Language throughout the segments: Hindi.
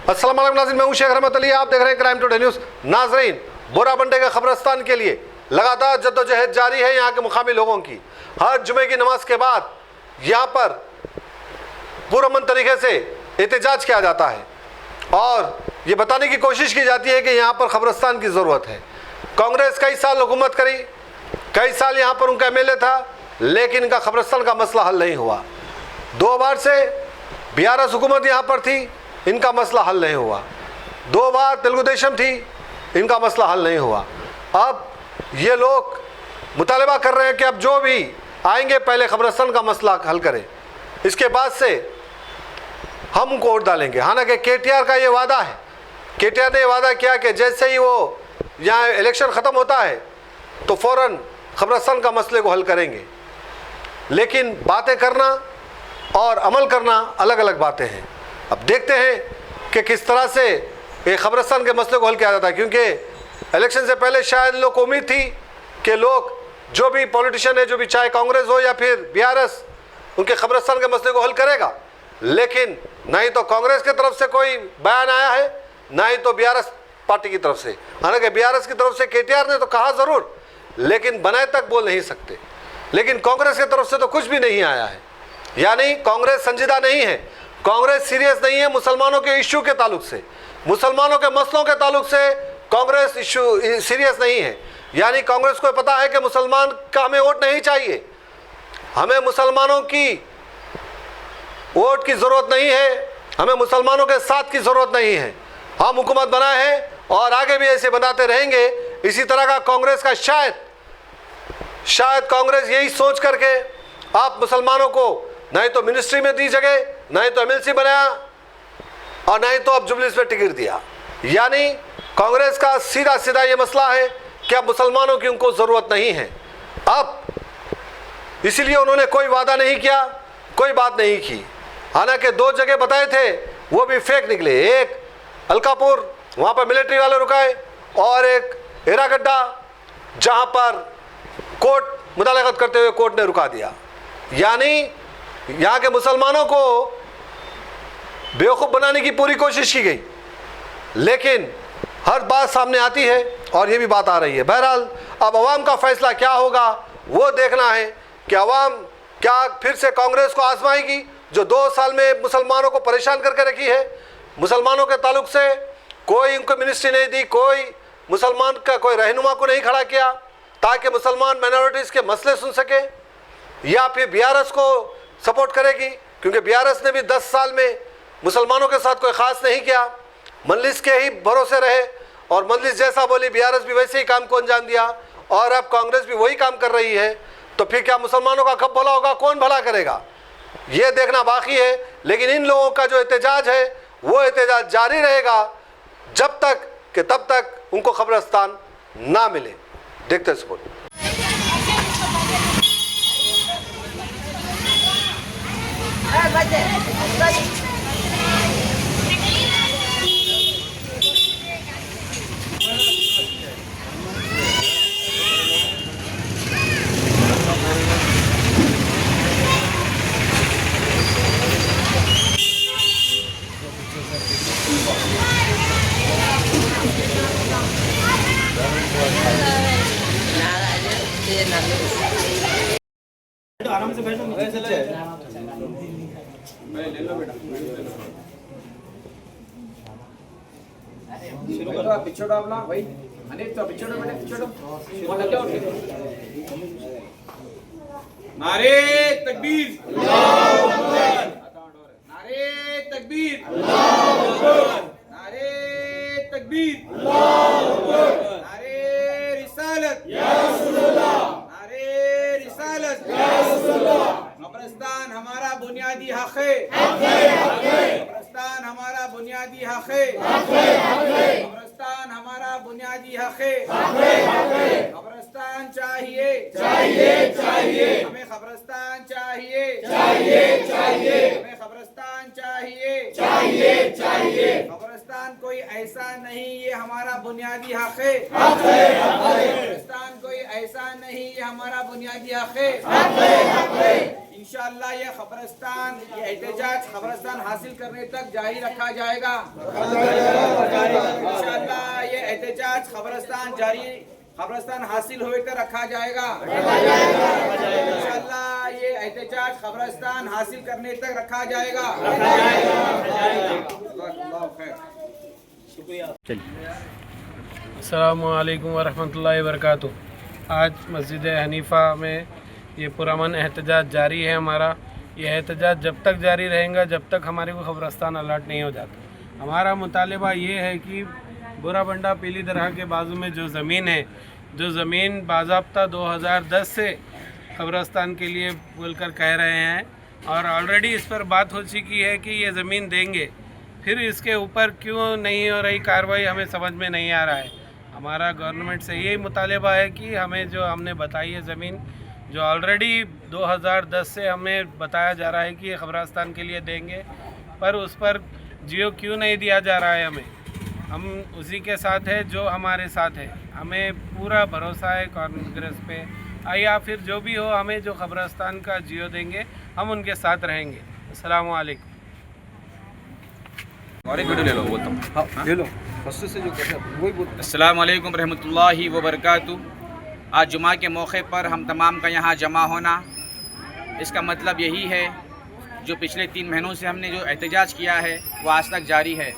अस्सलाम वालेकुम नाज़रीन, मैं हूं शेख रहमत अली, आप देख रहे हैं क्राइम टुडे न्यूज़। नाज़रीन, बोराबंडे के खबरस्तान के लिए लगातार जद्दोजहद जारी है यहाँ के मुकामी लोगों की। हर जुमे की नमाज के बाद यहाँ पर पुरअमन तरीके से एहतजाज किया जाता है और ये बताने की कोशिश की जाती है कि यहाँ पर खबरस्तान की ज़रूरत है। कांग्रेस कई साल हुकूमत करी, कई साल यहाँ पर उनका MLA था, लेकिन इनका खबरस्तान का मसला हल नहीं हुआ। 2 बार से BRS हुकूमत यहाँ पर थी, इनका मसला हल नहीं हुआ। 2 बार तेलुगु देशम थी, इनका मसला हल नहीं हुआ। अब ये लोग मुतालबा कर रहे हैं कि अब जो भी आएंगे पहले खबरस्तान का मसला हल करें, इसके बाद से हम उनको वोट डालेंगे। हालांकि KTR का ये वादा है, KTR ने वादा किया कि जैसे ही वो यहाँ इलेक्शन ख़त्म होता है तो फ़ौरन खबरस्तान का मसले को हल करेंगे। लेकिन बातें करना और अमल करना अलग अलग बातें हैं। अब देखते हैं कि किस तरह से ये खबरस्तान के मसले को हल किया जाता है, क्योंकि इलेक्शन से पहले शायद लोग को उम्मीद थी कि लोग जो भी पॉलिटिशियन है, जो भी चाहे कांग्रेस हो या फिर BRS, उनके खबरस्तान के मसले को हल करेगा। लेकिन ना ही तो कांग्रेस की तरफ से कोई बयान आया है, ना ही तो BRS पार्टी की तरफ से। हालांकि BRS की तरफ से KTR ने तो कहा ज़रूर, लेकिन बनाए तक बोल नहीं सकते। लेकिन कांग्रेस की तरफ से तो कुछ भी नहीं आया है। यानी कांग्रेस संजीदा नहीं है, कांग्रेस सीरियस नहीं है मुसलमानों के इश्यू के ताल्लुक से, मुसलमानों के मसलों के ताल्लुक से कांग्रेस इश्यू सीरियस नहीं है। यानी कांग्रेस को पता है कि मुसलमान का हमें वोट नहीं चाहिए, हमें मुसलमानों की वोट की ज़रूरत नहीं है, हमें मुसलमानों के साथ की ज़रूरत नहीं है। हम हुकूमत बनाए हैं और आगे भी ऐसे बनाते रहेंगे। इसी तरह का कांग्रेस का शायद कांग्रेस यही सोच करके आप मुसलमानों को नहीं तो मिनिस्ट्री में दी जगह, नहीं तो MLC बनाया और नहीं तो अब जुबलीस में टिकट दिया। यानी कांग्रेस का सीधा सीधा ये मसला है कि अब मुसलमानों की उनको ज़रूरत नहीं है। अब इसलिए उन्होंने कोई वादा नहीं किया, कोई बात नहीं की। हालांकि 2 जगह बताए थे, वो भी फेक निकले। एक अलकापुर, वहाँ पर मिलिट्री वाले रुकाए, और एक हेरागड्डा, जहाँ पर कोर्ट मुदालगत करते हुए कोर्ट ने रुका दिया। यानी यहाँ के मुसलमानों को बेवकूफ़ बनाने की पूरी कोशिश की गई, लेकिन हर बात सामने आती है और ये भी बात आ रही है। बहरहाल अब अवाम का फैसला क्या होगा वो देखना है कि अवाम क्या फिर से कांग्रेस को आजमाएगी, जो 2 साल में मुसलमानों को परेशान करके रखी है। मुसलमानों के ताल्लुक से कोई उनको मिनिस्ट्री नहीं दी, कोई मुसलमान का कोई रहनुमा को नहीं खड़ा किया ताकि मुसलमान माइनॉरिटीज़ के मसले सुन सके, या फिर BRS को सपोर्ट करेगी, क्योंकि BRS ने भी 10 साल में मुसलमानों के साथ कोई ख़ास नहीं किया, मजलिस के ही भरोसे रहे और मजलिस जैसा बोली BRS भी वैसे ही काम को अंजाम दिया, और अब कांग्रेस भी वही काम कर रही है। तो फिर क्या मुसलमानों का कब भला होगा, कौन भला करेगा, ये देखना बाकी है। लेकिन इन लोगों का जो एहतजाज है वो एहतजाज जारी रहेगा जब तक कि तब तक उनको खबरस्तान ना मिले। देखते हैं सपोर्ट। आराम से बैठो, ले लो बेटा, शुरू करो। पिछोड़ो अपना भाई, अनिल तो पिछोड़ो बेटा, पिछोड़ो। वो लग जाओ। नारे तकबीर, अल्लाहू अकबर। नारे तकबीर, अल्लाहू अकबर। नारे तकबीर, अल्लाहू अकबर। नारे रिसालत, या रसूलल्लाह। नारे रिसालत, या रसूलल्लाह। कब्रिस्तान हमारा बुनियादी हक है, कब्रिस्तान हमारा बुनियादी हक है, कब्रिस्तान हमारा बुनियादी हक है। कब्रिस्तान चाहिए, चाहिए, चाहिए, हमें कब्रिस्तान चाहिए, चाहिए, चाहिए, हमें कब्रिस्तान चाहिए, चाहिए, चाहिए। कब्रिस्तान कोई ऐसा नहीं, ये हमारा बुनियादी हक है, कब्रिस्तान कोई ऐसा नहीं, ये हमारा बुनियादी हक है। इंशाअल्लाह ये खबरस्तान, ये एहतजाज खबरस्तान हासिल करने तक जारी रखा जाएगा। इंशाअल्लाह ये एहतजाज खबरस्तान हासिल होने तक रखा जाएगा। इंशाअल्लाह ये एहतजाज खबरस्तान हासिल करने तक रखा जाएगा। अस्सलामुअलैकुम वरहमतुल्लाहि वबरकातुहू। आज मस्जिद हनीफ़ा में ये पुरअमन एहतजाज जारी है हमारा। ये एहतजाज जब तक जारी रहेगा जब तक हमारे को ख़बरस्तान अलर्ट नहीं हो जाता। हमारा मुतालिबा ये है कि बुराबंडा पीली दरगाह के बाजू में जो ज़मीन है, जो ज़मीन बाज़ाब्ता 2010 से ख़बरस्तान के लिए बोलकर कह रहे हैं और ऑलरेडी इस पर बात हो चुकी है कि ये ज़मीन देंगे, फिर इसके ऊपर क्यों नहीं हो रही कार्रवाई हमें समझ में नहीं आ रहा है। हमारा गवर्नमेंट से यही मुतालिबा है कि हमें जो हमने बताई है ज़मीन, जो ऑलरेडी 2010 से हमें बताया जा रहा है कि ये ख़बरस्तान के लिए देंगे, पर उस पर जियो क्यों नहीं दिया जा रहा है हमें। हम उसी के साथ है जो हमारे साथ है। हमें पूरा भरोसा है कांग्रेस पे, या फिर जो भी हो, हमें जो ख़बरस्तान का जियो देंगे हम उनके साथ रहेंगे। अस्सलामु अलैकुम। और एक वीडियो ले लो, बोलता हूँ। हाँ ले लो, फर्स्ट से जो कहते हैं वही बोलते हैं। अस्सलाम वालेकुम रहमतुल्लाहि व बरकातुहू। आज जुमा के मौके पर हम तमाम का यहाँ जमा होना, इसका मतलब यही है जो पिछले 3 महीनों से हमने जो एहतजाज किया है वो आज तक जारी है।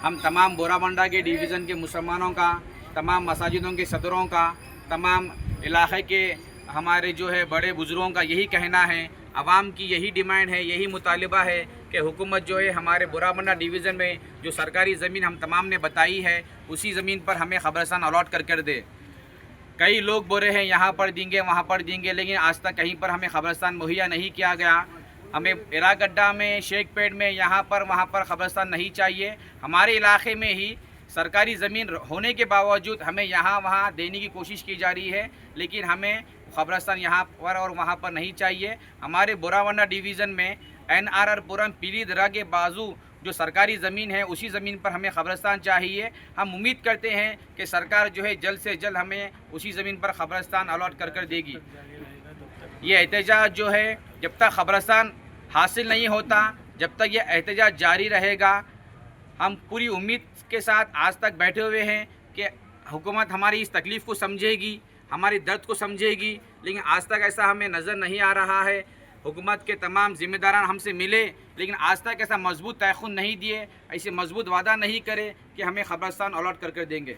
हम तमाम बोराबंडा के डिवीज़न के मुसलमानों का, तमाम मसाजिदों के सदरों का, तमाम इलाक़े के हमारे जो है बड़े बुज़ुर्गों का यही कहना है, आवाम की यही डिमांड है, यही मुतालिबा है कि हुकूमत जो है हमारे बोराबंडा डिवीज़न में जो सरकारी ज़मीन हम तमाम ने बताई है उसी ज़मीन पर हमें ख़बरस्तान अलॉट कर दे। कई लोग बोल रहे हैं यहाँ पर देंगे वहाँ पर देंगे, लेकिन आज तक कहीं पर हमें ख़बरस्तान मुहैया नहीं किया गया। हमें इरागड्डा में, शेखपेट में, यहाँ पर वहाँ पर ख़बरस्तान नहीं चाहिए। हमारे इलाके में ही सरकारी ज़मीन होने के बावजूद हमें यहाँ वहाँ देने की कोशिश की जा रही है, लेकिन हमें ख़बरस्तान यहाँ पर और वहाँ पर नहीं चाहिए। हमारे बोराबंडा डिवीज़न में NRR पुरम पीली दरगाह के बाजू जो सरकारी ज़मीन है उसी ज़मीन पर हमें ख़बरस्तान चाहिए। हम उम्मीद करते हैं कि सरकार जो है जल्द से जल्द हमें उसी ज़मीन पर ख़बरस्तान अलॉट कर देगी। ये एहतजाज जो है जब तक ख़बरस्तान हासिल नहीं होता, जब तक ये एहतजाज जारी रहेगा। हम पूरी उम्मीद के साथ आज तक बैठे हुए हैं कि हुकूमत हमारी इस तकलीफ़ को समझेगी, हमारी दर्द को समझेगी, लेकिन आज तक ऐसा हमें नज़र नहीं आ रहा है। हुकूमत के तमाम ज़िम्मेदारान हमसे मिले, लेकिन आज तक ऐसा मजबूत तयख़ुन नहीं दिए, ऐसे मजबूत वादा नहीं करे कि हमें ख़बरस्तान अलॉट कर देंगे।